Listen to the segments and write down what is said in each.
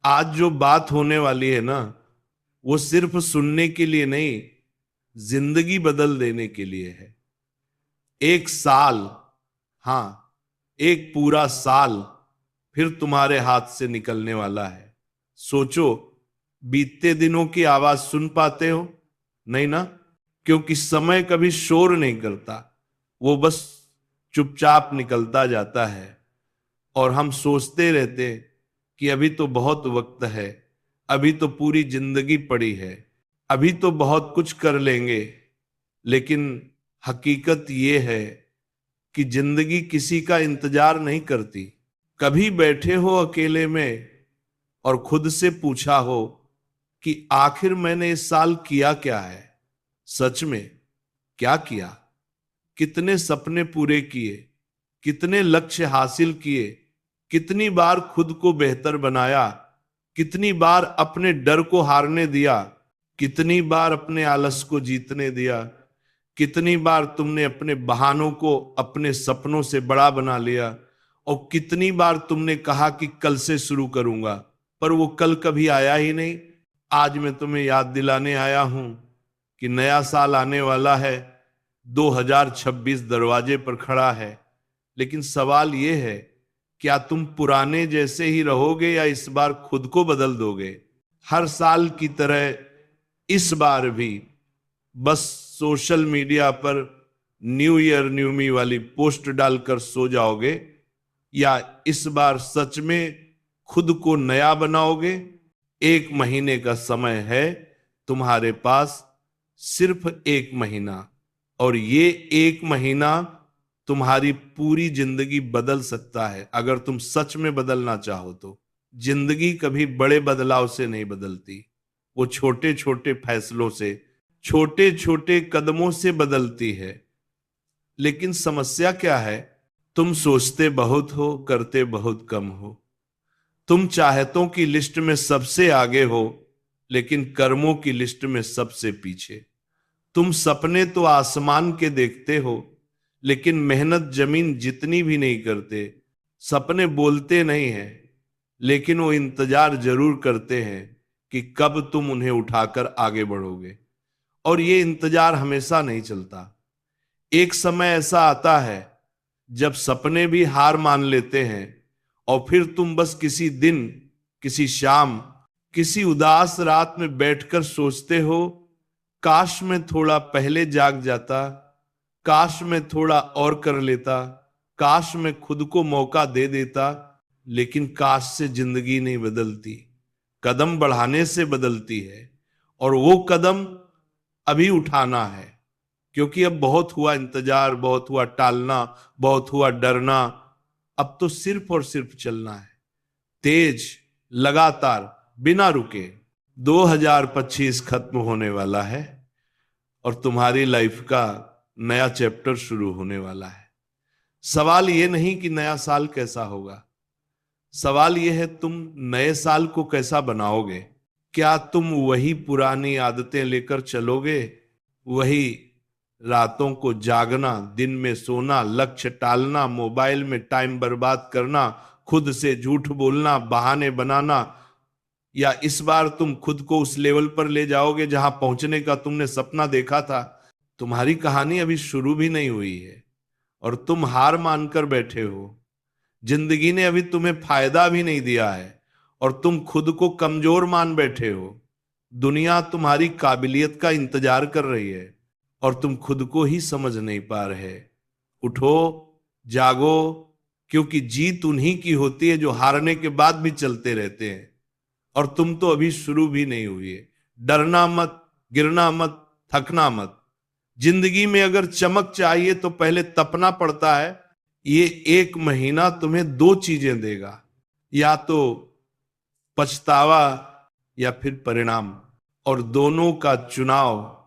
आज जो बात होने वाली है ना, वो सिर्फ सुनने के लिए नहीं, जिंदगी बदल देने के लिए है। एक साल, हाँ, एक पूरा साल फिर तुम्हारे हाथ से निकलने वाला है। सोचो, बीतते दिनों की आवाज सुन पाते हो? नहीं ना, क्योंकि समय कभी शोर नहीं करता, वो बस चुपचाप निकलता जाता है। और हम सोचते रहते कि अभी तो बहुत वक्त है, अभी तो पूरी जिंदगी पड़ी है, अभी तो बहुत कुछ कर लेंगे। लेकिन हकीकत ये है कि जिंदगी किसी का इंतजार नहीं करती। कभी बैठे हो अकेले में और खुद से पूछा हो कि आखिर मैंने इस साल किया क्या है? सच में क्या किया? कितने सपने पूरे किए? कितने लक्ष्य हासिल किए? कितनी बार खुद को बेहतर बनाया? कितनी बार अपने डर को हारने दिया? कितनी बार अपने आलस को जीतने दिया? कितनी बार तुमने अपने बहानों को अपने सपनों से बड़ा बना लिया? और कितनी बार तुमने कहा कि कल से शुरू करूंगा, पर वो कल कभी आया ही नहीं। आज मैं तुम्हें याद दिलाने आया हूं कि नया साल आने वाला है, 2026 दरवाजे पर खड़ा है। लेकिन सवाल यह है, क्या तुम पुराने जैसे ही रहोगे या इस बार खुद को बदल दोगे? हर साल की तरह इस बार भी बस सोशल मीडिया पर न्यू ईयर न्यू मी वाली पोस्ट डालकर सो जाओगे, या इस बार सच में खुद को नया बनाओगे? एक महीने का समय है तुम्हारे पास, सिर्फ एक महीना। और ये एक महीना तुम्हारी पूरी जिंदगी बदल सकता है, अगर तुम सच में बदलना चाहो तो। जिंदगी कभी बड़े बदलाव से नहीं बदलती, वो छोटे छोटे फैसलों से, छोटे छोटे कदमों से बदलती है। लेकिन समस्या क्या है? तुम सोचते बहुत हो, करते बहुत कम हो। तुम चाहतों की लिस्ट में सबसे आगे हो, लेकिन कर्मों की लिस्ट में सबसे पीछे। तुम सपने तो आसमान के देखते हो, लेकिन मेहनत जमीन जितनी भी नहीं करते। सपने बोलते नहीं हैं, लेकिन वो इंतजार जरूर करते हैं कि कब तुम उन्हें उठाकर आगे बढ़ोगे। और ये इंतजार हमेशा नहीं चलता। एक समय ऐसा आता है जब सपने भी हार मान लेते हैं, और फिर तुम बस किसी दिन, किसी शाम, किसी उदास रात में बैठकर सोचते हो, काश मैं थोड़ा पहले जाग जाता, काश मैं थोड़ा और कर लेता, काश मैं खुद को मौका दे देता। लेकिन काश से जिंदगी नहीं बदलती, कदम बढ़ाने से बदलती है। और वो कदम अभी उठाना है, क्योंकि अब बहुत हुआ इंतजार, बहुत हुआ टालना, बहुत हुआ डरना। अब तो सिर्फ और सिर्फ चलना है, तेज, लगातार, बिना रुके। 2025 खत्म होने वाला है और तुम्हारी लाइफ का नया चैप्टर शुरू होने वाला है। सवाल ये नहीं कि नया साल कैसा होगा, सवाल यह है तुम नए साल को कैसा बनाओगे। क्या तुम वही पुरानी आदतें लेकर चलोगे? वही रातों को जागना, दिन में सोना, लक्ष्य टालना, मोबाइल में टाइम बर्बाद करना, खुद से झूठ बोलना, बहाने बनाना? या इस बार तुम खुद को उस लेवल पर ले जाओगे जहां पहुंचने का तुमने सपना देखा था? तुम्हारी कहानी अभी शुरू भी नहीं हुई है और तुम हार मानकर बैठे हो। जिंदगी ने अभी तुम्हें फायदा भी नहीं दिया है और तुम खुद को कमजोर मान बैठे हो। दुनिया तुम्हारी काबिलियत का इंतजार कर रही है और तुम खुद को ही समझ नहीं पा रहे। उठो, जागो, क्योंकि जीत उन्हीं की होती है जो हारने के बाद भी चलते रहते हैं। और तुम तो अभी शुरू भी नहीं हुई है। डरना मत, गिरना मत, थकना मत। जिंदगी में अगर चमक चाहिए तो पहले तपना पड़ता है। ये एक महीना तुम्हें दो चीजें देगा, या तो पछतावा या फिर परिणाम, और दोनों का चुनाव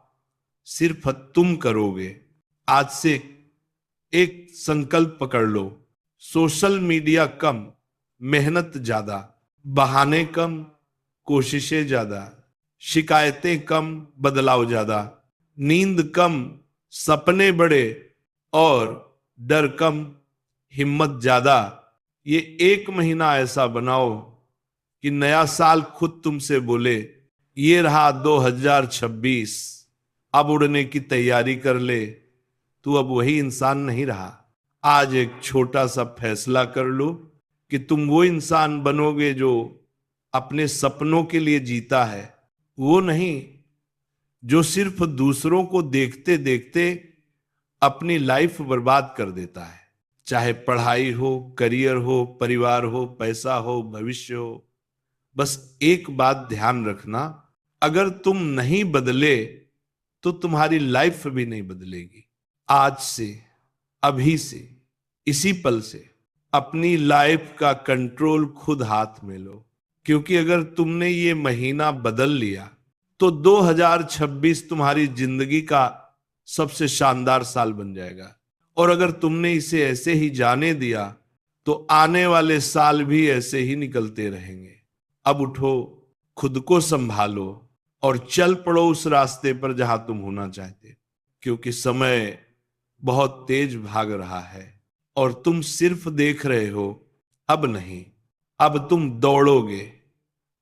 सिर्फ तुम करोगे। आज से एक संकल्प पकड़ लो, सोशल मीडिया कम, मेहनत ज्यादा, बहाने कम, कोशिशें ज्यादा, शिकायतें कम, बदलाव ज्यादा, नींद कम, सपने बड़े, और डर कम, हिम्मत ज्यादा। ये एक महीना ऐसा बनाओ कि नया साल खुद तुमसे बोले ये रहा 2026, अब उड़ने की तैयारी कर ले, तू अब वही इंसान नहीं रहा। आज एक छोटा सा फैसला कर लो कि तुम वो इंसान बनोगे जो अपने सपनों के लिए जीता है, वो नहीं जो सिर्फ दूसरों को देखते देखते अपनी लाइफ बर्बाद कर देता है। चाहे पढ़ाई हो, करियर हो, परिवार हो, पैसा हो, भविष्य हो, बस एक बात ध्यान रखना, अगर तुम नहीं बदले तो तुम्हारी लाइफ भी नहीं बदलेगी। आज से, अभी से, इसी पल से अपनी लाइफ का कंट्रोल खुद हाथ में लो, क्योंकि अगर तुमने ये महीना बदल लिया तो 2026 तुम्हारी जिंदगी का सबसे शानदार साल बन जाएगा। और अगर तुमने इसे ऐसे ही जाने दिया तो आने वाले साल भी ऐसे ही निकलते रहेंगे। अब उठो, खुद को संभालो और चल पड़ो उस रास्ते पर जहां तुम होना चाहते, क्योंकि समय बहुत तेज भाग रहा है और तुम सिर्फ देख रहे हो। अब नहीं, अब तुम दौड़ोगे,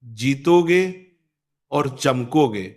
जीतोगे और चमकोगे।